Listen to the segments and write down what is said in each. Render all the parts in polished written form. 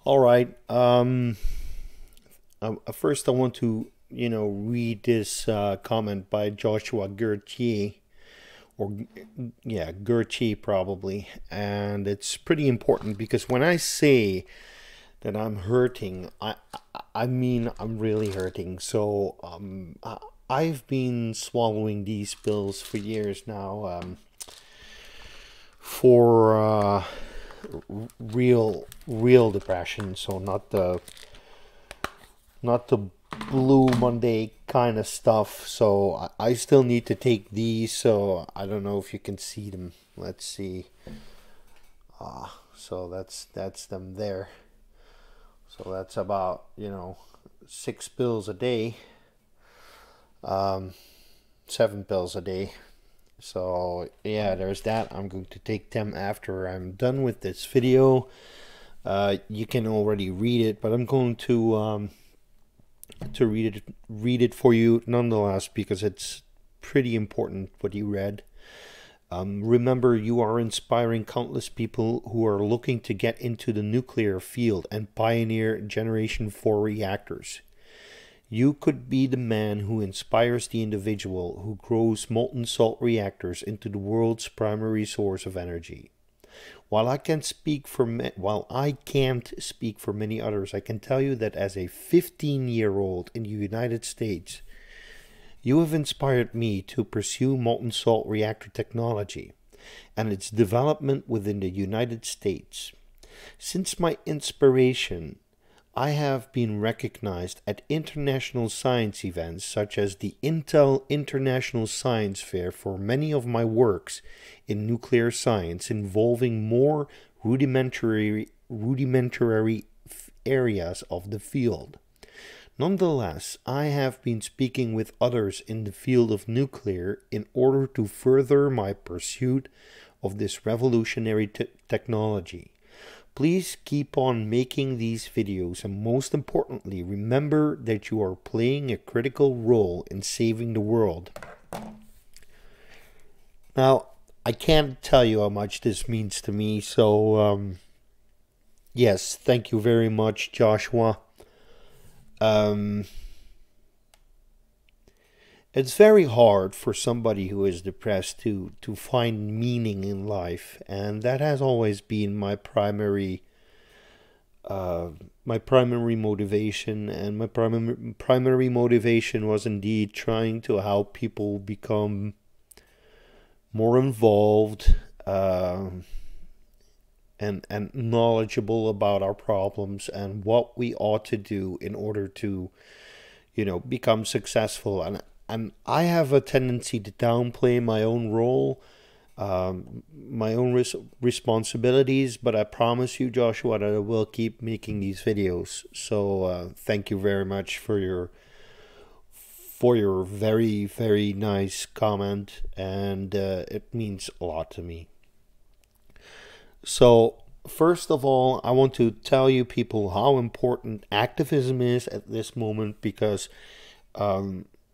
All right. First, I want to, read this comment by Joshua Gertie, or yeah, Gertie probably, and it's pretty important because when I say that I'm hurting, I mean I'm really hurting. So I've been swallowing these pills for years now, for real depression. So not the blue Monday kind of stuff. So I still need to take these. So I don't know if you can see them. Let's see. So that's them there. So that's about 6 pills a day, 7 pills a day. So yeah, there's that. I'm going to take them after I'm done with this video. You can already read it, but I'm going to read it for you nonetheless because it's pretty important what you read. Remember, you are inspiring countless people who are looking to get into the nuclear field and pioneer Generation 4 reactors. You could be the man who inspires the individual who grows molten salt reactors into the world's primary source of energy. While I can't speak for many others, I can tell you that as a 15-year-old in the United States, you have inspired me to pursue molten salt reactor technology and its development within the United States. Since my inspiration, I have been recognized at international science events such as the Intel International Science Fair for many of my works in nuclear science involving more rudimentary areas of the field. Nonetheless, I have been speaking with others in the field of nuclear in order to further my pursuit of this revolutionary technology. Please keep on making these videos, and most importantly, remember that you are playing a critical role in saving the world. Now, I can't tell you how much this means to me, so yes, thank you very much, Joshua. It's very hard for somebody who is depressed to find meaning in life, and that has always been my primary motivation. And my primary motivation was indeed trying to help people become more involved, and knowledgeable about our problems and what we ought to do in order to, become successful. And I have a tendency to downplay my own role, my own responsibilities, but I promise you, Joshua, that I will keep making these videos. So thank you very much for your very, very nice comment, and it means a lot to me. So, first of all, I want to tell you people how important activism is at this moment, because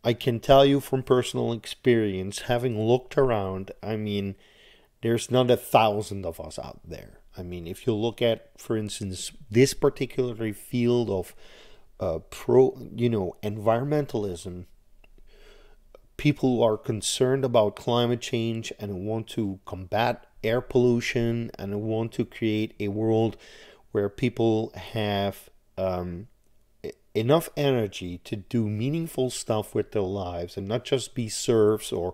I can tell you from personal experience, having looked around, I mean, there's not 1,000 of us out there. I mean, if you look at, for instance, this particular field of environmentalism, people are concerned about climate change and want to combat air pollution and want to create a world where people have enough energy to do meaningful stuff with their lives and not just be serfs or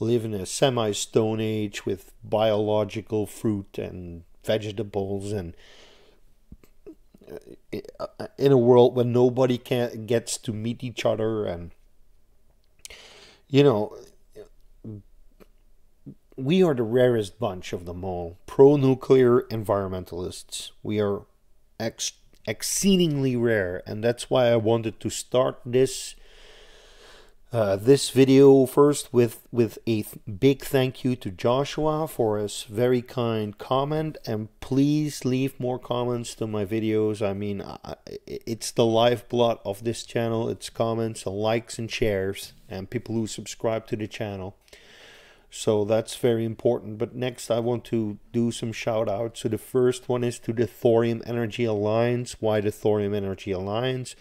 live in a semi-stone age with biological fruit and vegetables, and in a world where nobody gets to meet each other. And we are the rarest bunch of them all. Pro-nuclear environmentalists. We are exceedingly rare, and that's why I wanted to start this video first with a big thank you to Joshua for his very kind comment. And please leave more comments to my videos. I mean, it's the lifeblood of this channel. It's comments and likes and shares and people who subscribe to the channel. So that's very important. But next, I want to do some shout outs. So the first one is to the Thorium Energy Alliance. Why the Thorium Energy Alliance?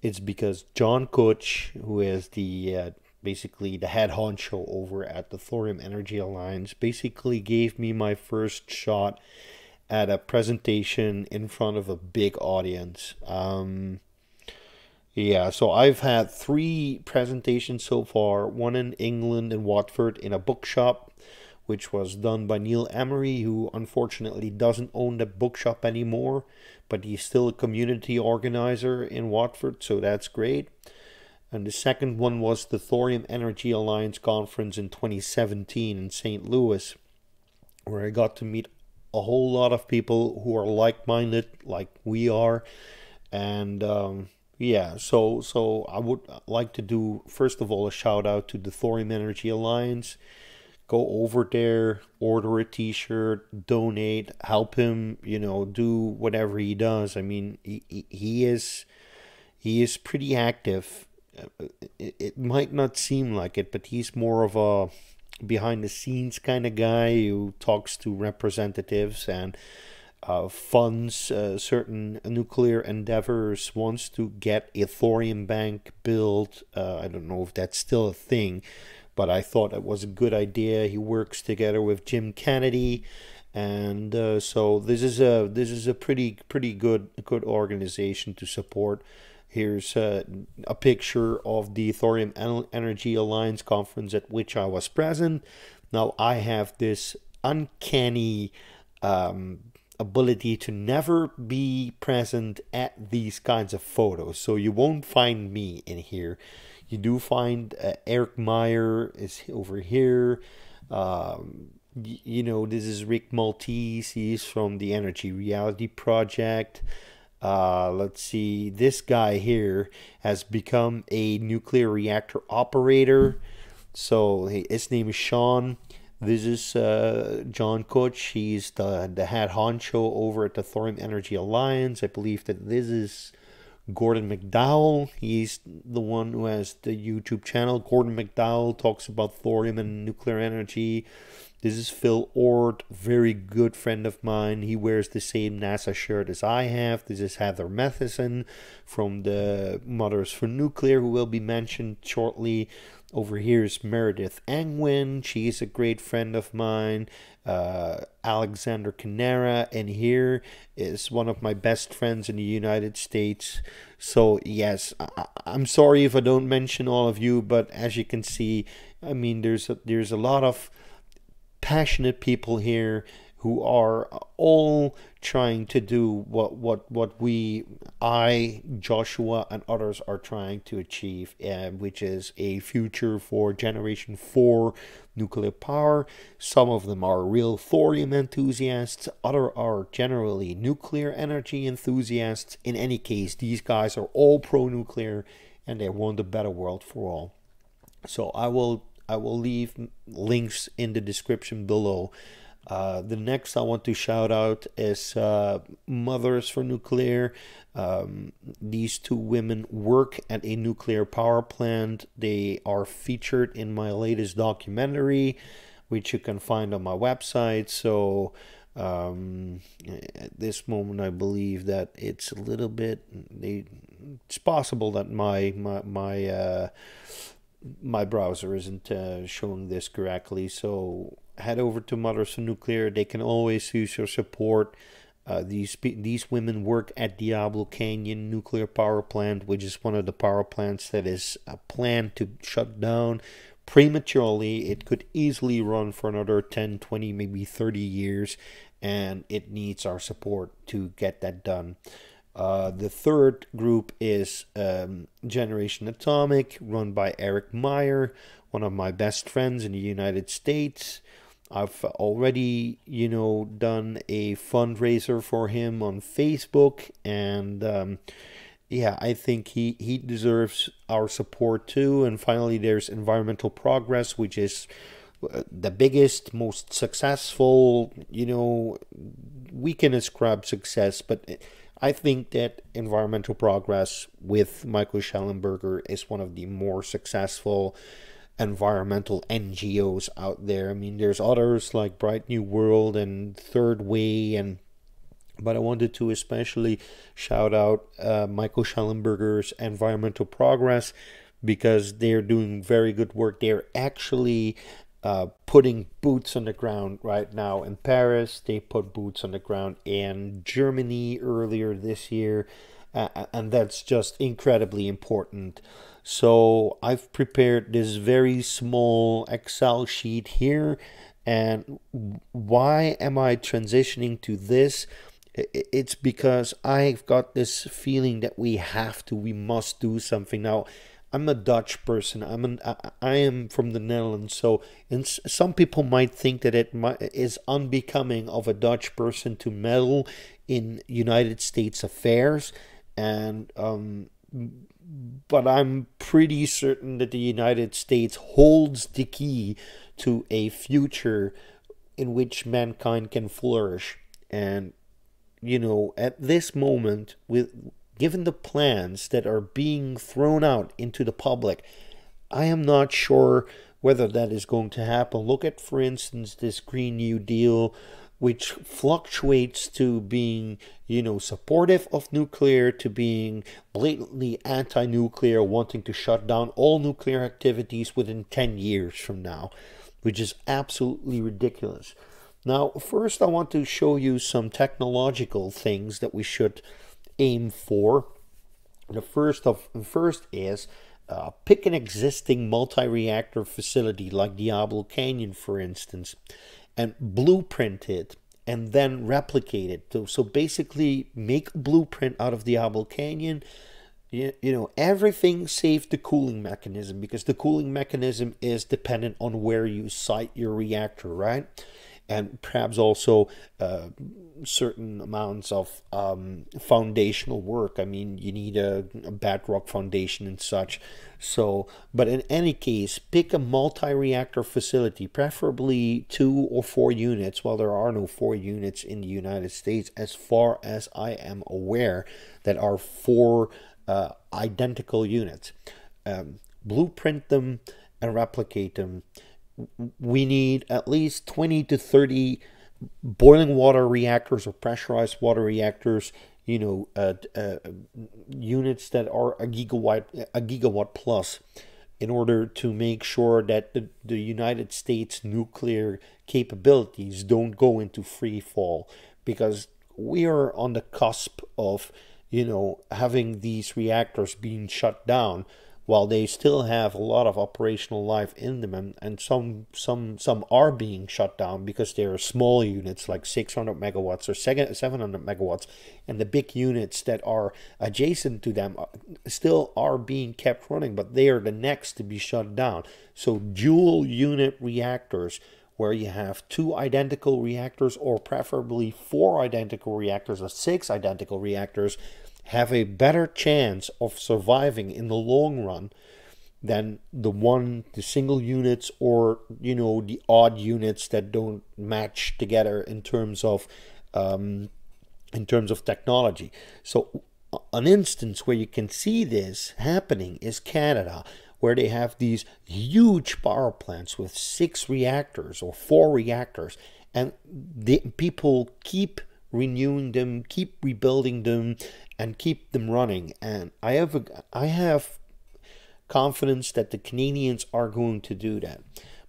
It's because John Kutch, who is the basically the head honcho over at the Thorium Energy Alliance, basically gave me my first shot at a presentation in front of a big audience. Yeah, so I've had three presentations so far. One in England in Watford in a bookshop, which was done by Neil Emery, who unfortunately doesn't own the bookshop anymore, but he's still a community organizer in Watford, so that's great. And the second one was the Thorium Energy Alliance conference in 2017 in St. Louis, where I got to meet a whole lot of people who are like-minded, like we are, and yeah, so I would like to do first of all a shout out to the Thorium Energy Alliance. Go over there, order a T-shirt, donate, help him, do whatever he does. I mean, he is pretty active. It might not seem like it, but he's more of a behind the scenes kind of guy who talks to representatives and funds certain nuclear endeavors, wants to get a thorium bank built. I don't know if that's still a thing, but I thought it was a good idea. He works together with Jim Kennedy, and so this is a pretty good organization to support. Here's a picture of the Thorium Energy Alliance conference at which I was present. Now I have this uncanny ability to never be present at these kinds of photos, so you won't find me in here. You do find Eric Meyer is over here. This is Rick Maltese. He's from the Energy Reality Project. Let's see, this guy here has become a nuclear reactor operator. So his name is Sean. This is John Kutch. He's the head honcho over at the Thorium Energy Alliance. I believe that this is Gordon McDowell. He's the one who has the YouTube channel. Gordon McDowell talks about thorium and nuclear energy. This is Phil Ord, very good friend of mine. He wears the same NASA shirt as I have. This is Heather Matheson from the Mothers for Nuclear, who will be mentioned shortly. Over here is Meredith Angwin. She is a great friend of mine. Alexander Canera. And here is one of my best friends in the United States. So yes, I'm sorry if I don't mention all of you, but as you can see, I mean, there's a lot of passionate people here who are all trying to do what I, Joshua, and others are trying to achieve, which is a future for Generation 4 nuclear power. Some of them are real thorium enthusiasts, others are generally nuclear energy enthusiasts. In any case, these guys are all pro-nuclear and they want a better world for all. So I will leave links in the description below. The next I want to shout out is Mothers for Nuclear. These two women work at a nuclear power plant. They are featured in my latest documentary, which you can find on my website. So at this moment I believe that it's a little bit, it's possible that my browser isn't showing this correctly, so head over to Mothers for Nuclear. They can always use your support. These women work at Diablo Canyon Nuclear Power Plant, which is one of the power plants that is planned to shut down prematurely. It could easily run for another 10, 20, maybe 30 years, and it needs our support to get that done. The third group is Generation Atomic, run by Eric Meyer, one of my best friends in the United States. I've already, done a fundraiser for him on Facebook, and yeah, I think he deserves our support too. And finally, there's Environmental Progress, which is the biggest, most successful, we can ascribe success, but I think that Environmental Progress with Michael Schellenberger is one of the more successful environmental NGOs out there. I mean, there's others like Bright New World and Third Way, but I wanted to especially shout out Michael Schellenberger's Environmental Progress, because they're doing very good work. They're actually putting boots on the ground right now in Paris. They put boots on the ground in Germany earlier this year, and that's just incredibly important. So I've prepared this very small Excel sheet here. And why am I transitioning to this? It's because I've got this feeling that we must do something. Now, I'm a Dutch person. I am from the Netherlands. So, some people might think that is unbecoming of a Dutch person to meddle in United States affairs, and but I'm pretty certain that the United States holds the key to a future in which mankind can flourish. And at this moment, given the plans that are being thrown out into the public, I am not sure whether that is going to happen. Look at, for instance, this Green New Deal, which fluctuates to being, supportive of nuclear, to being blatantly anti-nuclear, wanting to shut down all nuclear activities within 10 years from now, which is absolutely ridiculous. Now, first I want to show you some technological things that we should aim for. The first is pick an existing multi-reactor facility like Diablo Canyon, for instance, and blueprint it and then replicate it. So basically make a blueprint out of Diablo Canyon. Everything save the cooling mechanism, because the cooling mechanism is dependent on where you site your reactor, right? And perhaps also certain amounts of foundational work. I mean, you need a bedrock foundation and such. So, but in any case, pick a multi-reactor facility, preferably 2 or 4 units. Well, there are no 4 units in the United States, as far as I am aware, that are 4 identical units. Blueprint them and replicate them. We need at least 20 to 30 boiling water reactors or pressurized water reactors, units that are a gigawatt plus, in order to make sure that the United States nuclear capabilities don't go into free fall, because we are on the cusp of having these reactors being shut down, while they still have a lot of operational life in them, and some are being shut down because they are small units like 600 megawatts or 700 megawatts, and the big units that are adjacent to them still are being kept running, but they are the next to be shut down. So dual unit reactors, where you have 2 identical reactors, or preferably 4 identical reactors or 6 identical reactors, have a better chance of surviving in the long run than the single units, or the odd units that don't match together in terms of technology. So an instance where you can see this happening is Canada, where they have these huge power plants with 6 reactors or 4 reactors, and people keep renewing them, keep rebuilding them, and keep them running. And I have confidence that the Canadians are going to do that.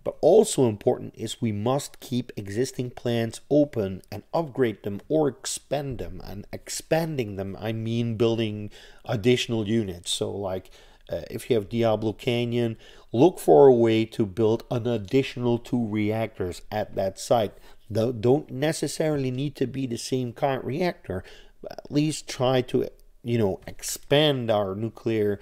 But also important is we must keep existing plants open and upgrade them or expand them. And expanding them, I mean building additional units. So like if you have Diablo Canyon, look for a way to build an additional 2 reactors at that site. Don't necessarily need to be the same kind of reactor, but at least try to expand our nuclear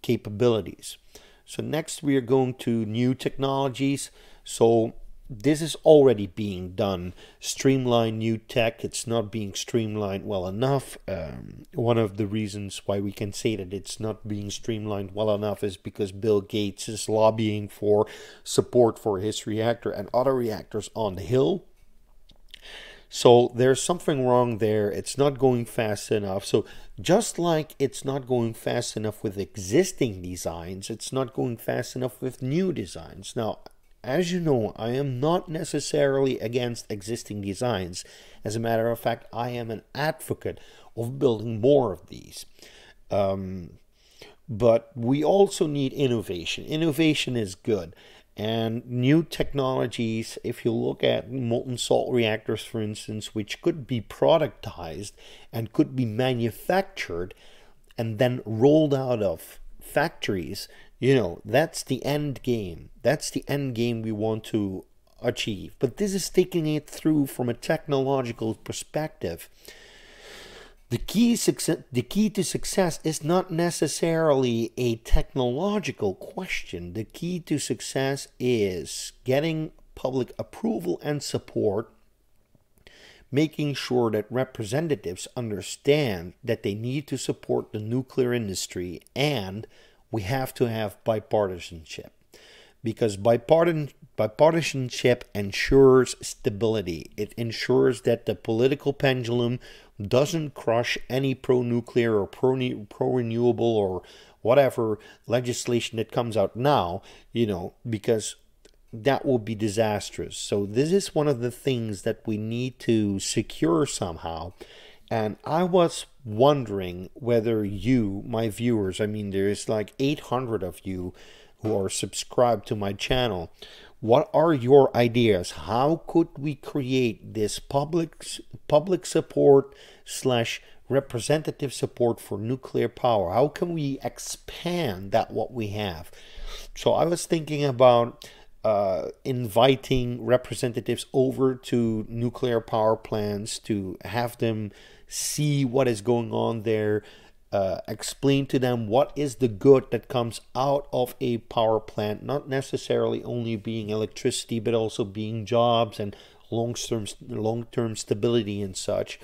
capabilities. So next we are going to new technologies. So this is already being done. Streamline new tech. It's not being streamlined well enough. One of the reasons why we can say that it's not being streamlined well enough is because Bill Gates is lobbying for support for his reactor and other reactors on the Hill. So there's something wrong there. It's not going fast enough. So just like it's not going fast enough with existing designs, it's not going fast enough with new designs. Now, as you know, I am not necessarily against existing designs. As a matter of fact, I am an advocate of building more of these. But we also need innovation. Innovation is good. And new technologies, if you look at molten salt reactors, for instance, which could be productized and could be manufactured and then rolled out of factories, that's the end game. That's the end game we want to achieve. But this is taking it through from a technological perspective. The key to success is not necessarily a technological question. The key to success is getting public approval and support, making sure that representatives understand that they need to support the nuclear industry, and we have to have bipartisanship. Because bipartisanship ensures stability. It ensures that the political pendulum doesn't crush any pro-nuclear or pro-renewable or whatever legislation that comes out now, because that will be disastrous. So this is one of the things that we need to secure somehow. And I was wondering whether you, my viewers, there's like 800 of you who are subscribed to my channel. What are your ideas? How could we create this public support / representative support for nuclear power? How can we expand that what we have? So I was thinking about inviting representatives over to nuclear power plants to have them see what is going on there, explain to them what is the good that comes out of a power plant, not necessarily only being electricity, but also being jobs and long-term stability and such.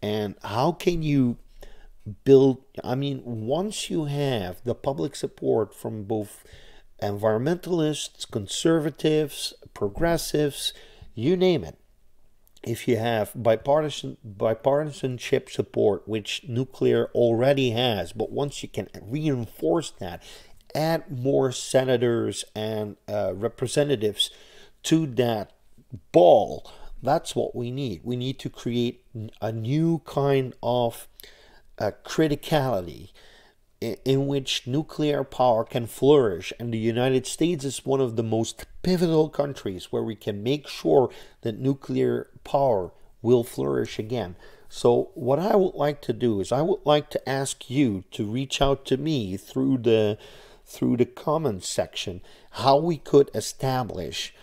And how can you build, once you have the public support from both environmentalists, conservatives, progressives, you name it, if you have bipartisanship support, which nuclear already has, but once you can reinforce that, add more senators and representatives to that ball, that's what we need. We need to create a new kind of criticality in which nuclear power can flourish, and the United States is one of the most pivotal countries where we can make sure that nuclear power will flourish again. So what I would like to do is I would like to ask you to reach out to me through the comments section how we could establish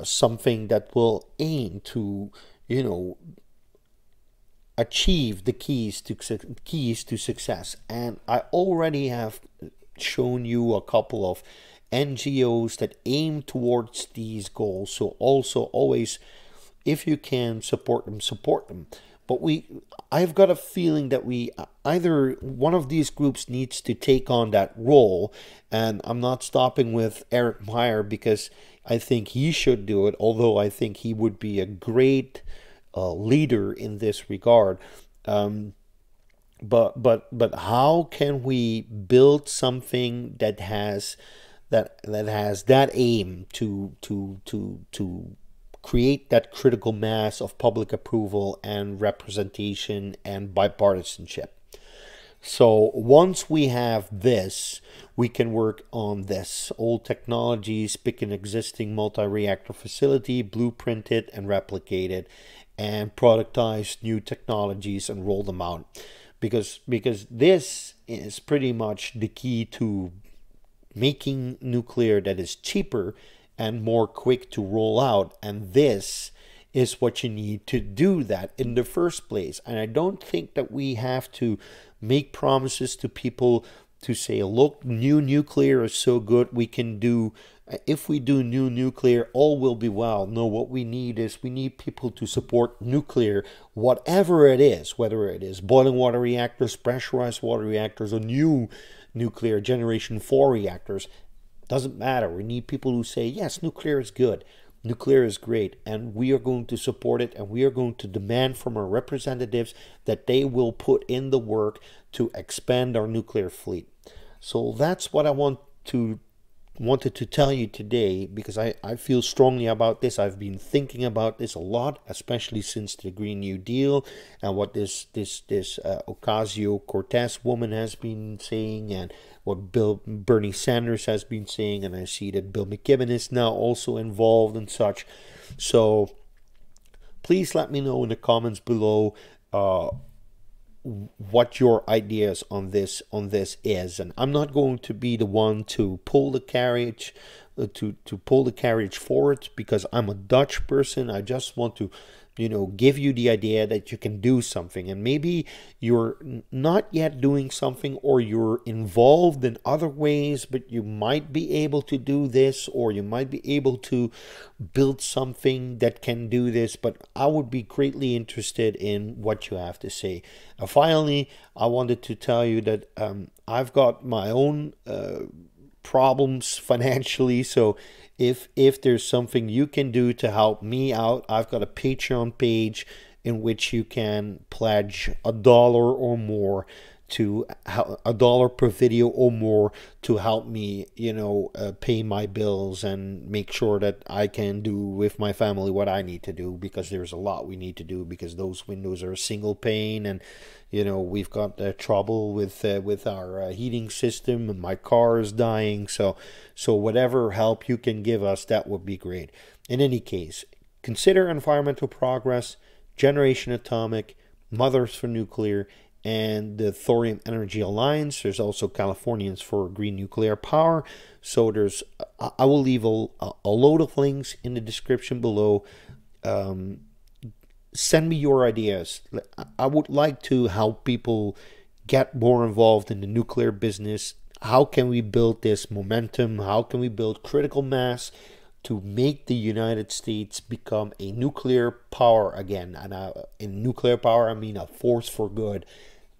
something that will aim to achieve the keys to success. And I already have shown you a couple of NGOs that aim towards these goals. So also always, if you can support them. But I've got a feeling that either one of these groups needs to take on that role, and I'm not stopping with Eric Meyer because I think he should do it, although I think he would be a great leader in this regard. But how can we build something that has that aim to create that critical mass of public approval and representation and bipartisanship? So once we have this, we can work on this. Old technologies, pick an existing multi-reactor facility, blueprint it and replicate it, and productize new technologies and roll them out. Because this is pretty much the key to making nuclear that is cheaper and more quick to roll out. And this is what you need to do that in the first place. And I don't think that we have to make promises to people to say, look, new nuclear is so good, we can do, if we do new nuclear, all will be well. No, what we need is we need people to support nuclear, whatever it is, whether it is boiling water reactors, pressurized water reactors, or new nuclear generation 4 reactors. Doesn't matter. We need people who say, yes, nuclear is good. Nuclear is great, and we are going to support it, and we are going to demand from our representatives that they will put in the work to expand our nuclear fleet. So that's what I wanted to tell you today, because I feel strongly about this. I've been thinking about this a lot, especially since the Green New Deal and what this Ocasio-Cortez woman has been saying, and what Bernie Sanders has been saying, and I see that Bill McKibben is now also involved and such. So please let me know in the comments below what your ideas on this is. And I'm not going to be the one to pull the carriage to pull the carriage forward, because I'm a Dutch person. I just want to give you the idea that you can do something, and maybe you're not yet doing something, or you're involved in other ways, but you might be able to do this, or you might be able to build something that can do this. But I would be greatly interested in what you have to say. Finally, I wanted to tell you that I've got my own problems financially, so if there's something you can do to help me out, I've got a Patreon page in which you can pledge $1 or more, to $1 per video or more, to help me pay my bills and make sure that I can do with my family what I need to do, because there's a lot we need to do, because those windows are single pane, and we've got trouble with our heating system, and my car is dying. So whatever help you can give us, that would be great. In any case, consider Environmental Progress, Generation Atomic, Mothers for Nuclear, and the Thorium Energy Alliance. There's also Californians for Green Nuclear Power. So I will leave a load of links in the description below. Send me your ideas. I would like to help people get more involved in the nuclear business. How can we build this momentum? How can we build critical mass to make the United States become a nuclear power again? And in nuclear power, I mean a force for good,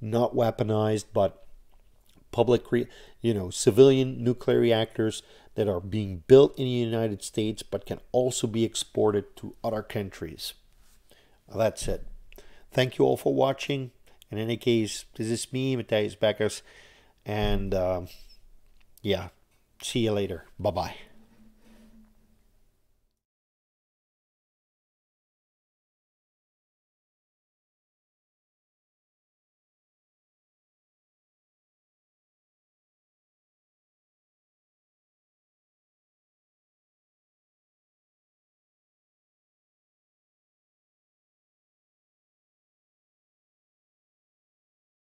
not weaponized, but public, civilian nuclear reactors that are being built in the United States, but can also be exported to other countries. Well, that's it. Thank you all for watching. In any case, this is me, Matthijs Bekkers, and yeah, see you later. Bye-bye.